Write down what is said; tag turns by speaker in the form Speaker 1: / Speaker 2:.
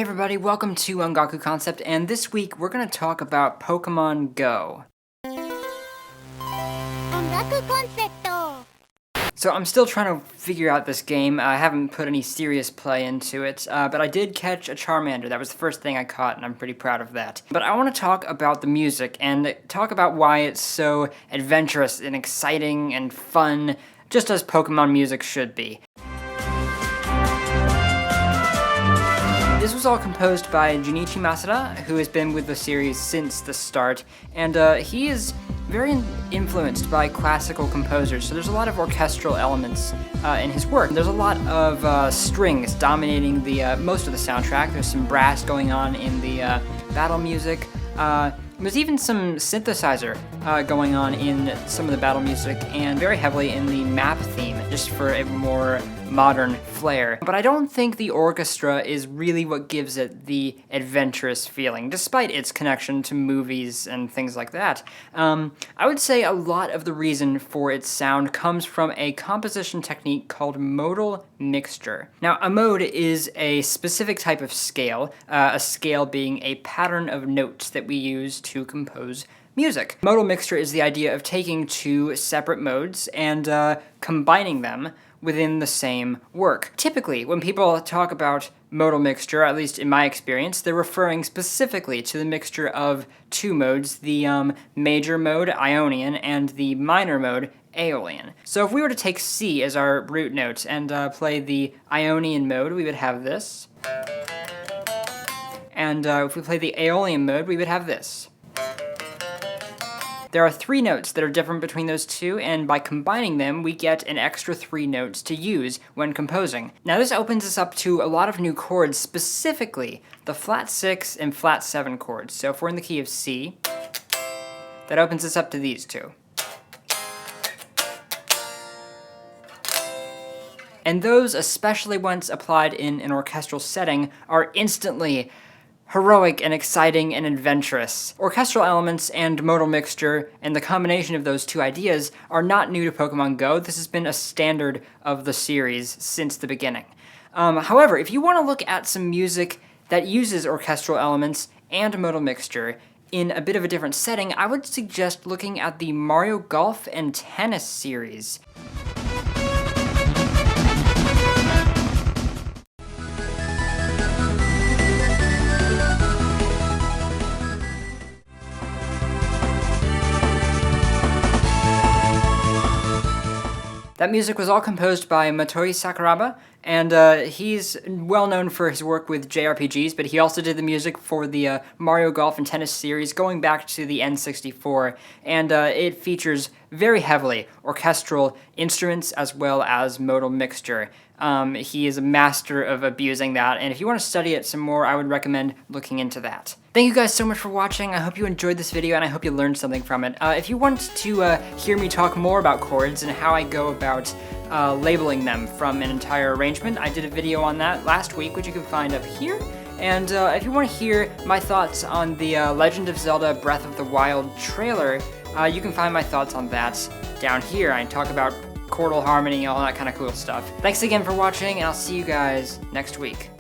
Speaker 1: Hey everybody, welcome to Ungaku Concept, and this week we're going to talk about Pokemon Go. So I'm still trying to figure out this game. I haven't put any serious play into it, but I did catch a Charmander. That was the first thing I caught, and I'm pretty proud of that. But I want to talk about the music, and talk about why it's so adventurous and exciting and fun, just as Pokemon music should be. This was all composed by Junichi Masuda, who has been with the series since the start, and he is very influenced by classical composers, so there's a lot of orchestral elements in his work. There's a lot of strings dominating the most of the soundtrack. There's some brass going on in the battle music. There's even some synthesizer going on in some of the battle music, and very heavily in the map theme, just for a more modern flair. But I don't think the orchestra is really what gives it the adventurous feeling, despite its connection to movies and things like that. I would say a lot of the reason for its sound comes from a composition technique called modal mixture. Now, a mode is a specific type of scale, a scale being a pattern of notes that we use to compose music. Modal mixture is the idea of taking two separate modes and combining them within the same work. Typically, when people talk about modal mixture, at least in my experience, they're referring specifically to the mixture of two modes, the major mode, Ionian, and the minor mode, Aeolian. So if we were to take C as our root note and play the Ionian mode, we would have this. And if we play the Aeolian mode, we would have this. There are three notes that are different between those two, and by combining them, we get an extra three notes to use when composing. Now this opens us up to a lot of new chords, specifically the flat 6 and flat 7 chords. So if we're in the key of C, that opens us up to these two. And those, especially once applied in an orchestral setting, are instantly heroic and exciting and adventurous. Orchestral elements and modal mixture, and the combination of those two ideas, are not new to Pokemon Go. This has been a standard of the series since the beginning. However, if you want to look at some music that uses orchestral elements and modal mixture in a bit of a different setting, I would suggest looking at the Mario Golf and Tennis series. That music was all composed by Motoi Sakuraba, and he's well known for his work with JRPGs, but he also did the music for the Mario Golf and Tennis series going back to the N64, and it features very heavily orchestral instruments as well as modal mixture. He is a master of abusing that, and if you want to study it some more, I would recommend looking into that. Thank you guys so much for watching. I hope you enjoyed this video, and I hope you learned something from it. If you want to hear me talk more about chords and how I go about labeling them from an entire arrangement, I did a video on that last week, which you can find up here. And if you want to hear my thoughts on the Legend of Zelda Breath of the Wild trailer, you can find my thoughts on that down here. I talk about chordal harmony, all that kind of cool stuff. Thanks again for watching, and I'll see you guys next week.